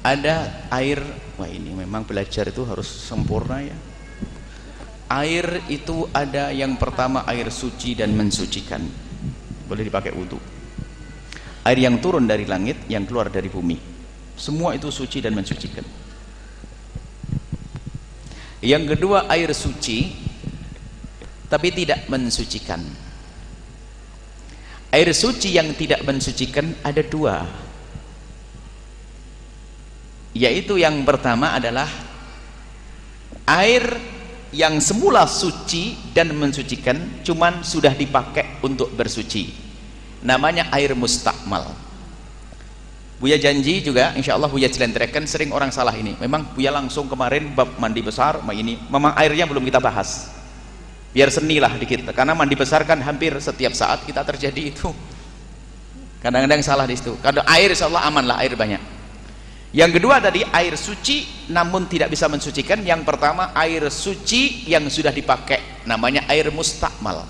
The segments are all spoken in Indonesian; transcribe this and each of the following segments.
Ada air, wah ini memang belajar itu harus sempurna ya. Air itu ada yang pertama air suci dan mensucikan, boleh dipakai wudhu. Air yang turun dari langit, yang keluar dari bumi, semua itu suci dan mensucikan. Yang kedua air suci tapi tidak mensucikan. Air suci yang tidak mensucikan ada dua, yaitu yang pertama adalah air yang semula suci dan mensucikan cuman sudah dipakai untuk bersuci, namanya air mustakmal. Buya janji juga insya Allah Buya jelentrekan, sering orang salah ini. Memang Buya langsung kemarin bab mandi besar ini memang airnya belum kita bahas, biar seni lah dikit, karena mandi besar kan hampir setiap saat kita terjadi itu, kadang-kadang salah di situ. Kalau air insya Allah aman lah, air banyak. Yang kedua tadi air suci namun tidak bisa mensucikan. Yang pertama air suci yang sudah dipakai, namanya air mustakmal.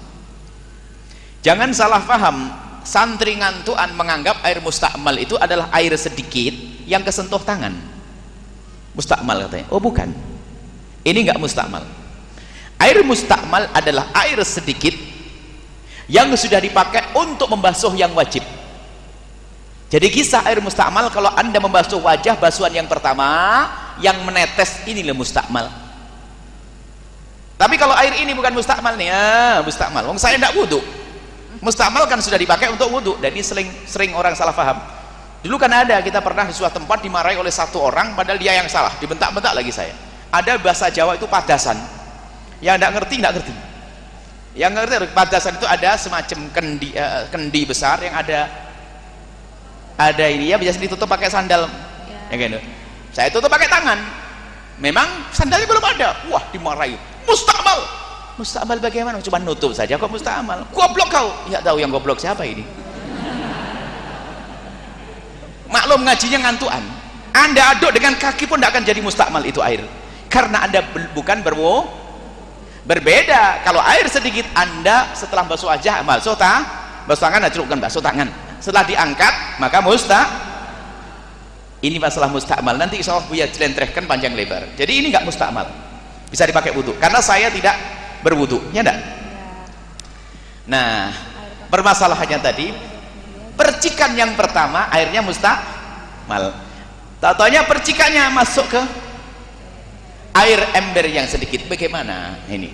Jangan salah paham, santri ngantuan menganggap air mustakmal itu adalah air sedikit yang kesentuh tangan. Mustakmal katanya, oh bukan, ini enggak mustakmal. Air mustakmal adalah air sedikit yang sudah dipakai untuk membasuh yang wajib. Jadi kisah air mustakmal, kalau anda membasuh wajah, basuhan yang pertama yang menetes inilah mustakmal. Tapi kalau air ini bukan mustakmal nih, mustakmal, wong saya tidak wudhu. Mustakmal kan sudah dipakai untuk wudhu, dan ini sering orang salah paham. Dulu kan ada, kita pernah di suatu tempat dimarahi oleh satu orang, padahal dia yang salah, dibentak-bentak lagi saya. Ada bahasa Jawa itu padasan, yang tidak ngerti tidak ngerti. Yang ngerti padasan itu ada semacam kendi besar yang ada ini ya, biasa ditutup pakai sandal ya gitu. Saya tutup pakai tangan, memang sandalnya belum ada, wah dimarahi, mustakmal. Mustakmal bagaimana? Cuma nutup saja kok mustakmal? Goblok kau. Ya tahu yang goblok siapa ini. Maklum ngajinya ngantuan, anda aduk dengan kaki pun tidak akan jadi mustakmal itu air, karena anda bukan berbeda. Kalau air sedikit, anda setelah basuh wajah basuh tangan, celupkan basuh tangan, setelah diangkat maka ini masalah mustakmal. Nanti insya Allah Buya jelentrehkan panjang lebar. Jadi ini enggak mustakmal, bisa dipakai wudhu, karena saya tidak berwudhu, ya enggak? Nah, permasalahannya tadi percikan yang pertama airnya mustakmal, tatonya percikannya masuk ke air ember yang sedikit. Bagaimana ini?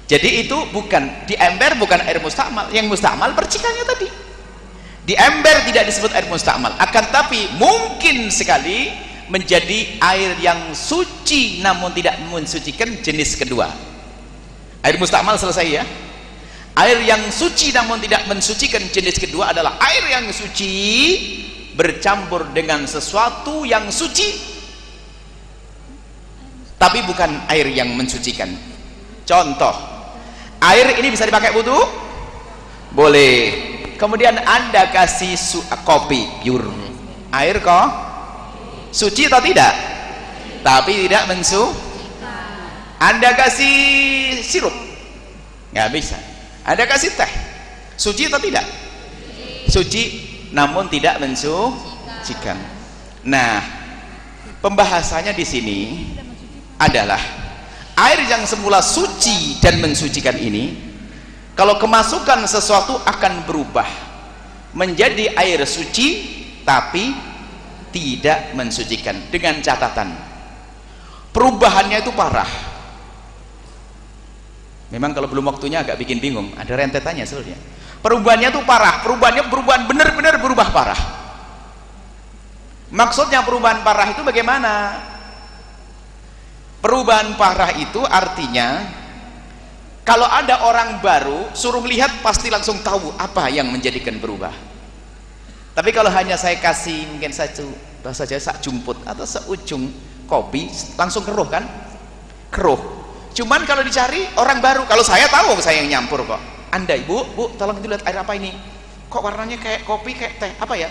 Jadi itu bukan di ember, bukan air mustakmal. Yang mustakmal percikannya tadi. Di ember tidak disebut air mustakmal, akan tapi mungkin sekali menjadi air yang suci namun tidak mensucikan jenis kedua. Air mustakmal selesai ya. Air yang suci namun tidak mensucikan jenis kedua adalah air yang suci bercampur dengan sesuatu yang suci tapi bukan air yang mensucikan. Contoh, air ini bisa dipakai wudhu? Boleh. Kemudian anda kasih kopi pure, air kok suci atau tidak? Tapi tidak anda kasih sirup, nggak bisa. Anda kasih teh, suci atau tidak? Suci namun tidak mensucikan. Nah, pembahasannya di sini adalah air yang semula suci dan mensucikan ini, kalau kemasukan sesuatu akan berubah menjadi air suci tapi tidak mensucikan, dengan catatan perubahannya itu parah. Memang kalau belum waktunya agak bikin bingung, ada rentetannya sebenarnya. Perubahannya itu parah, perubahan benar-benar berubah parah. Maksudnya perubahan parah itu bagaimana? Perubahan parah itu artinya kalau ada orang baru suruh lihat pasti langsung tahu apa yang menjadikan berubah. Tapi kalau hanya saya kasih mungkin satu bahasa Jawa sak jumput atau seujung kopi, langsung keruh kan? Keruh. Cuman kalau dicari orang baru, kalau saya tahu saya yang nyampur kok. Anda ibu, tolong dilihat air apa ini? Kok warnanya kayak kopi, kayak teh, apa ya?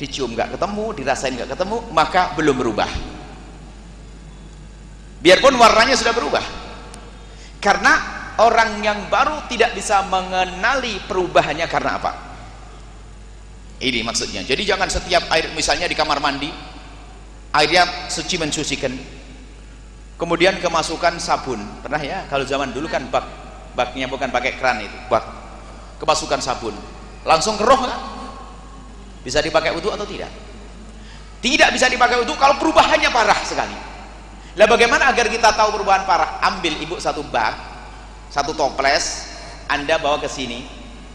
Dicium nggak ketemu, dirasain nggak ketemu, maka belum berubah. Biarpun warnanya sudah berubah, karena orang yang baru tidak bisa mengenali perubahannya karena apa. Ini maksudnya. Jadi jangan setiap air, misalnya di kamar mandi airnya suci mensucikan, kemudian kemasukan sabun. Pernah ya, kalau zaman dulu kan baknya bukan pakai keran, itu bak, kemasukan sabun langsung keruh kan? Bisa dipakai wudhu atau tidak? Tidak bisa dipakai wudhu kalau perubahannya parah sekali. Lah bagaimana agar kita tahu perubahan parah? Ambil ibu satu bak, satu toples, Anda bawa ke sini,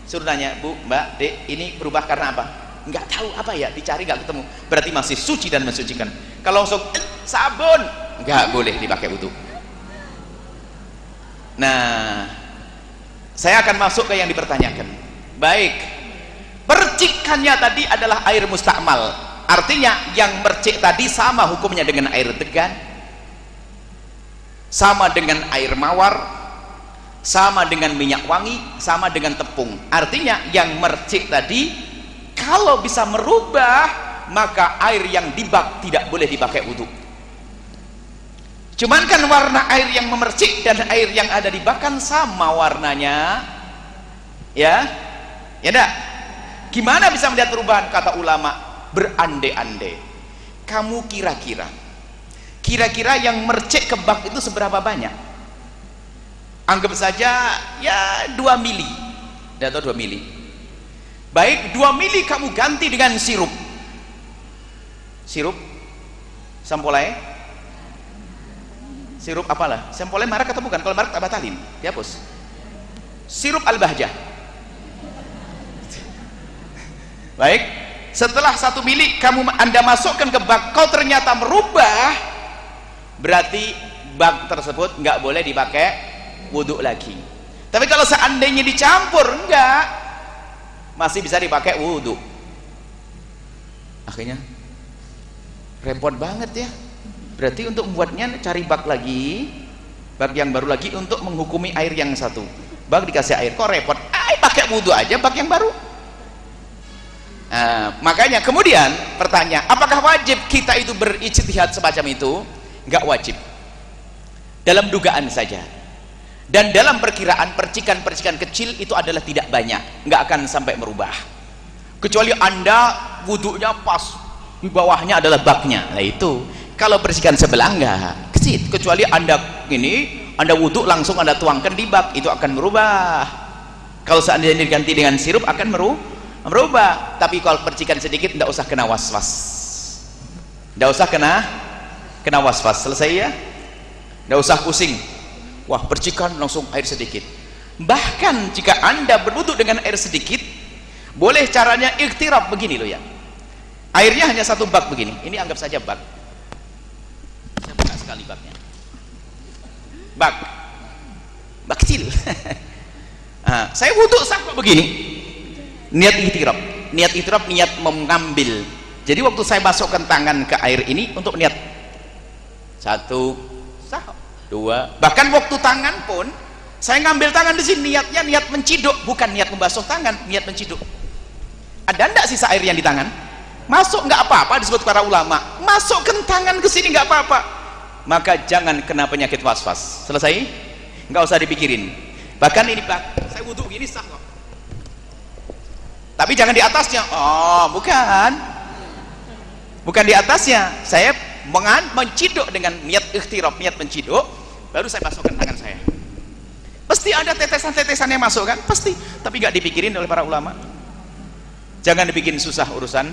suruh nanya, Bu, Mbak, Dek, ini berubah karena apa? Nggak tahu apa ya, dicari nggak ketemu, berarti masih suci dan mensucikan. Kalau langsung sabun, nggak boleh dipakai wudhu. Nah, saya akan masuk ke yang dipertanyakan. Baik, percikannya tadi adalah air mustakmal, artinya yang mercik tadi sama hukumnya dengan air degan, sama dengan air mawar, sama dengan minyak wangi, sama dengan tepung. Artinya yang mercik tadi kalau bisa merubah, maka air yang di bak tidak boleh dipakai wudhu. Cuman kan warna air yang memercik dan air yang ada di bak kan sama warnanya, ya enggak? Gimana bisa melihat perubahan? Kata ulama, berandai-andai. Kamu kira-kira yang mercik ke bak itu seberapa banyak? Anggap saja ya 2 mili atau 2 mili. Baik, 2 mili kamu ganti dengan sirup sampolai, sirup apalah, sampolai merek atau bukan? Kalau merek tak batalin, dihapus. Sirup Al-Bahjah. Baik, setelah 1 mili Anda masukkan ke bak, kau ternyata merubah, berarti bak tersebut nggak boleh dipakai wudhu lagi. Tapi kalau seandainya dicampur, enggak, masih bisa dipakai wudhu. Akhirnya repot banget ya. Berarti untuk membuatnya cari bak lagi, bak yang baru lagi untuk menghukumi air yang satu. Bak dikasih air, kok repot? Pakai wudhu aja bak yang baru. Nah, makanya kemudian pertanyaan, apakah wajib kita itu berijtihad semacam itu? Enggak wajib. Dalam dugaan saja. Dan dalam perkiraan percikan-percikan kecil itu adalah tidak banyak, nggak akan sampai merubah, kecuali Anda wudhunya pas di bawahnya adalah baknya. Nah itu kalau percikan sebelah nggak kecil, kecuali Anda wudhu langsung Anda tuangkan di bak, itu akan merubah. Kalau seandainya diganti dengan sirup akan merubah. Tapi kalau percikan sedikit nggak usah kena was-was, nggak usah kena was-was. Selesai ya, nggak usah pusing. Wah, percikan langsung air sedikit. Bahkan jika Anda berwudu dengan air sedikit, boleh caranya ikhtirab begini loh ya. Airnya hanya 1 bak begini. Ini anggap saja bak. Saya buka sekali baknya. Bak kecil. Nah, saya wudu sah kok begini. Niat ikhtirab, niat mengambil. Jadi waktu saya masukkan tangan ke air ini untuk niat 1, sah. 2, bahkan waktu tangan pun saya ngambil tangan di sini, niatnya niat menciduk, bukan niat membasuh tangan, niat menciduk. Ada enggak sisa air yang di tangan? Masuk nggak apa-apa, disebut para ulama, masukkan tangan ke sini nggak apa-apa. Maka jangan kena penyakit was-was. Selesai? Nggak usah dipikirin. Bahkan ini saya wudhu gini sah kok. Tapi jangan di atasnya. Oh, bukan di atasnya. Saya menciduk dengan niat ikhtirab, niat menciduk, baru saya masukkan tangan saya. Pasti ada tetesan-tetesan yang masuk kan? Pasti, tapi gak dipikirin oleh para ulama. Jangan dibikin susah urusan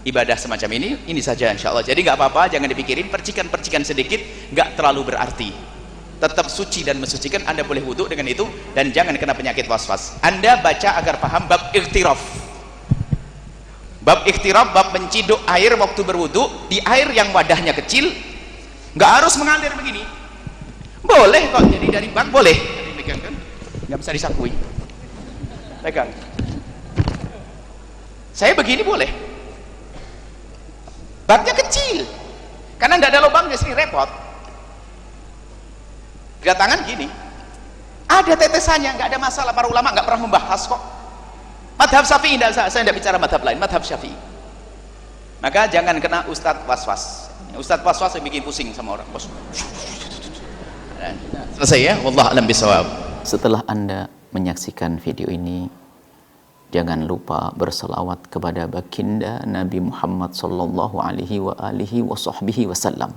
ibadah semacam ini saja insya Allah. Jadi gak apa-apa, jangan dipikirin, percikan-percikan sedikit gak terlalu berarti, tetap suci dan mensucikan. Anda boleh wudhu dengan itu dan jangan kena penyakit was-was. Anda baca agar paham bab ikhtiraf. Bab ikhtirab, bab menciduk air waktu berwudu di air yang wadahnya kecil, nggak harus mengalir begini, boleh kok. Jadi dari bak boleh, pegang kan, nggak bisa disakui, pegang. Saya begini boleh, baknya kecil, karena nggak ada lubangnya sini, repot. Tangan gini, ada tetesannya, nggak ada masalah. Para ulama nggak pernah membahas kok. Madhab Syafi'i, saya tidak bicara madhab lain, madhab Syafi'i. Maka jangan kena ustadz was-was. Ustadz was-was yang bikin pusing sama orang. Selesai ya, wallahu a'lam bishawab. Setelah Anda menyaksikan video ini, Jangan lupa berselawat kepada baginda Nabi Muhammad sallallahu alaihi wa alihi wasallam.